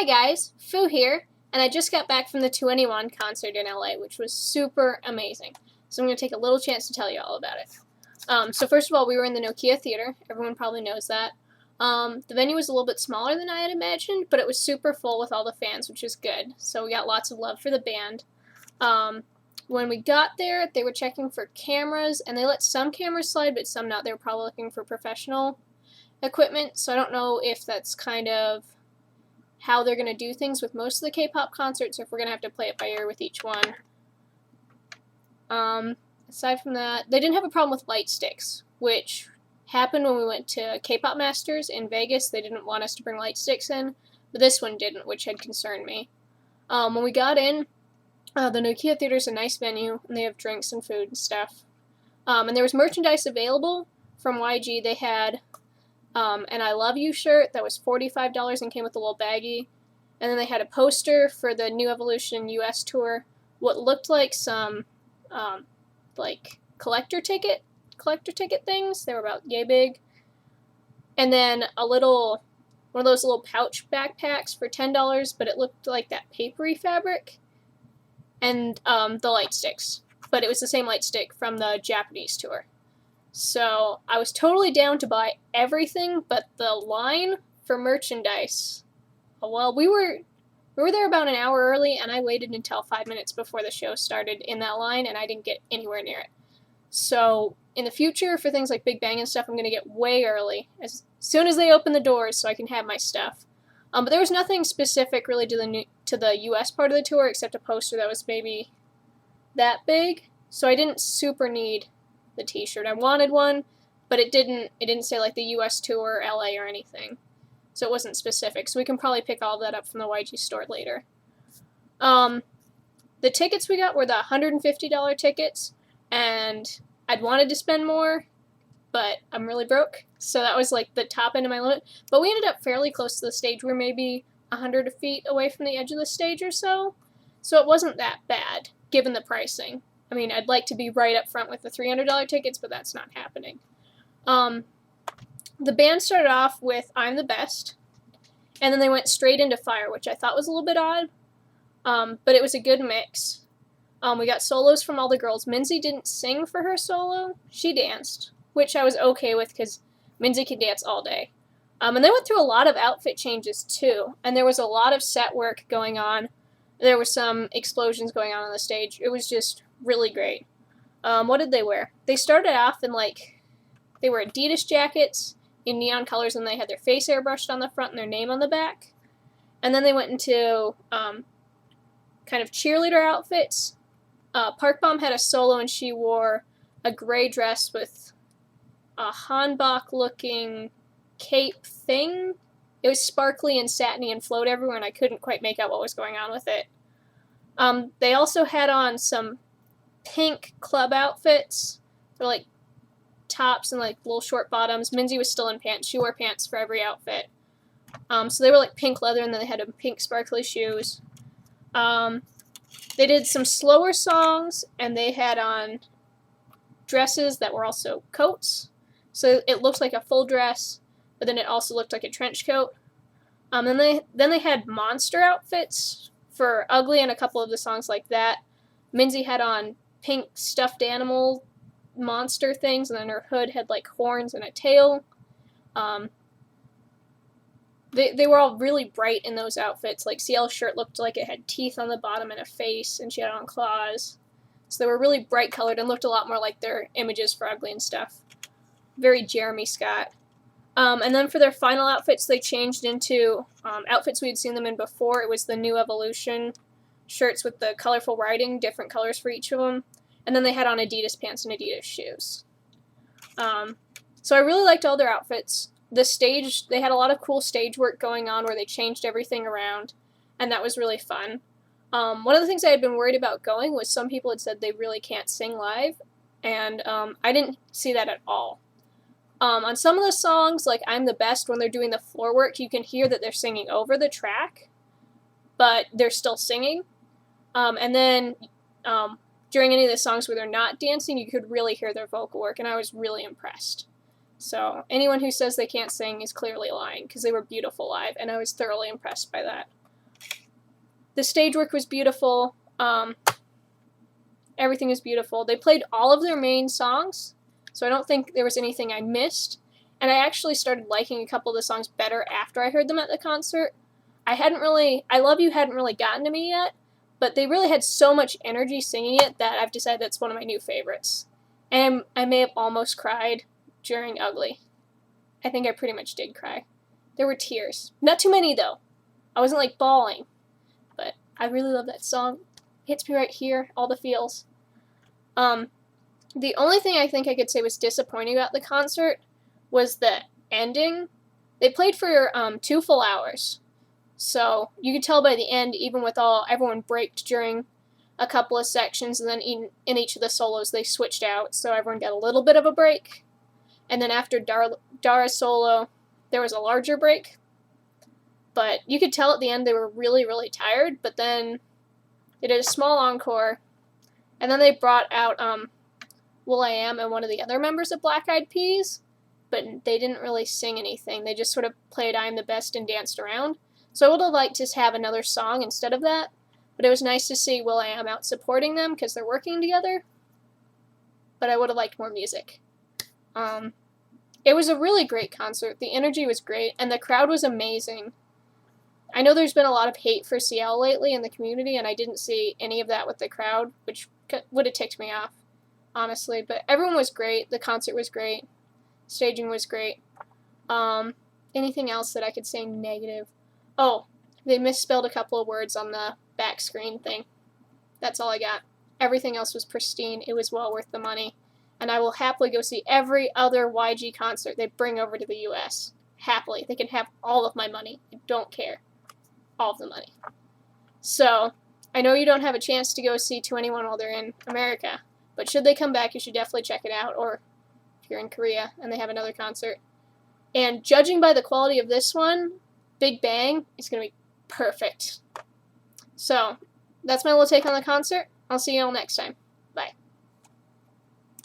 Hi guys, Fu here, and I just got back from the 2NE1 concert in LA, which was super amazing. So I'm going to take a little chance to tell you all about it. So first of all, we were in the Nokia Theater. Everyone probably knows that. The venue was a little bit smaller than I had imagined, but it was super full with all the fans, which is good. So we got lots of love for the band. When we got there, they were checking for cameras, and they let some cameras slide, but some not. They were probably looking for professional equipment, so I don't know if that's kind of how they're going to do things with most of the K-pop concerts, or if we're going to have to play it by ear with each one. Aside from that, they didn't have a problem with light sticks, which happened when we went to K-pop Masters in Vegas. They didn't want us to bring light sticks in, but this one didn't, which had concerned me. When we got in, the Nokia Theater is a nice venue, and they have drinks and food and stuff. And there was merchandise available from YG. They had an I Love You shirt that was $45 and came with a little baggie. And then they had a poster for the New Evolution US tour, what looked like some like collector ticket things. They were about yay big. And then one of those little pouch backpacks for $10, but it looked like that papery fabric. And the light sticks, but it was the same light stick from the Japanese tour. So I was totally down to buy everything, but the line for merchandise, well, we were there about an hour early, and I waited until 5 minutes before the show started in that line, and I didn't get anywhere near it. So in the future, for things like Big Bang and stuff, I'm going to get way early, as soon as they open the doors, so I can have my stuff. But there was nothing specific really to the US part of the tour, except a poster that was maybe that big, so I didn't super need the t-shirt. I wanted one, but it didn't say like the US tour, LA, or anything. So it wasn't specific. So we can probably pick all that up from the YG store later. The tickets we got were the $150 tickets, and I'd wanted to spend more, but I'm really broke. So that was like the top end of my limit. But we ended up fairly close to the stage. We were maybe 100 feet away from the edge of the stage or so. So it wasn't that bad, given the pricing. I mean, I'd like to be right up front with the $300 tickets, but that's not happening. The band started off with I'm the Best, and then they went straight into Fire, which I thought was a little bit odd, but it was a good mix. We got solos from all the girls. Minzy didn't sing for her solo. She danced, which I was okay with because Minzy can dance all day. And they went through a lot of outfit changes, too, and there was a lot of set work going on. There were some explosions going on the stage. It was just really great. What did they wear? They started off in they were Adidas jackets in neon colors, and they had their face airbrushed on the front and their name on the back. And then they went into kind of cheerleader outfits. Park Bom had a solo, and she wore a gray dress with a hanbok-looking cape thing. It was sparkly and satiny and flowed everywhere, and I couldn't quite make out what was going on with it. They also had on some pink club outfits. They're like tops and like little short bottoms. Minzy was still in pants. She wore pants for every outfit. So they were like pink leather, and then they had pink sparkly shoes. They did some slower songs, and they had on dresses that were also coats. So it looked like a full dress, but then it also looked like a trench coat. Then they had monster outfits for Ugly and a couple of the songs like that. Minzy had on pink stuffed animal monster things, and then her hood had like horns and a tail. They were all really bright in those outfits. Like Ciel's shirt looked like it had teeth on the bottom and a face, and she had on claws. So they were really bright colored and looked a lot more like their images for Ugly and stuff. Very Jeremy Scott. And then for their final outfits, they changed into outfits we had seen them in before. It was the New Evolution shirts with the colorful writing, different colors for each of them. And then they had on Adidas pants and Adidas shoes. So I really liked all their outfits. The stage, they had a lot of cool stage work going on where they changed everything around, and that was really fun. One of the things I had been worried about going was some people had said they really can't sing live, and I didn't see that at all. On some of the songs, like I'm the Best, when they're doing the floor work, you can hear that they're singing over the track, but they're still singing. And then during any of the songs where they're not dancing, you could really hear their vocal work, and I was really impressed. So anyone who says they can't sing is clearly lying, because they were beautiful live, and I was thoroughly impressed by that. The stage work was beautiful. Everything is beautiful. They played all of their main songs, so I don't think there was anything I missed. And I actually started liking a couple of the songs better after I heard them at the concert. I Love You hadn't really gotten to me yet, but they really had so much energy singing it that I've decided that's one of my new favorites. And I may have almost cried during Ugly. I think I pretty much did cry. There were tears. Not too many, though. I wasn't, like, bawling. But I really love that song. It hits me right here, all the feels. The only thing I think I could say was disappointing about the concert was the ending. They played for 2 full hours. So you could tell by the end, even with everyone braked during a couple of sections, and then in each of the solos they switched out, so everyone got a little bit of a break. And then after Dara's solo, there was a larger break. But you could tell at the end they were really, really tired, but then they did a small encore, and then they brought out will.i.am and one of the other members of Black Eyed Peas, but they didn't really sing anything. They just sort of played I'm the Best and danced around. So I would have liked to have another song instead of that, but it was nice to see will.i.am out supporting them because they're working together, but I would have liked more music. It was a really great concert. The energy was great, and the crowd was amazing. I know there's been a lot of hate for CL lately in the community, and I didn't see any of that with the crowd, which would have ticked me off, honestly. But everyone was great. The concert was great. Staging was great. Anything else that I could say negative? Oh, they misspelled a couple of words on the back screen thing. That's all I got. Everything else was pristine. It was well worth the money. And I will happily go see every other YG concert they bring over to the US. Happily. They can have all of my money. I don't care. All of the money. So, I know you don't have a chance to go see 2NE1 while they're in America, but should they come back, you should definitely check it out, or if you're in Korea and they have another concert. And judging by the quality of this one, Big Bang is going to be perfect. So, that's my little take on the concert. I'll see you all next time.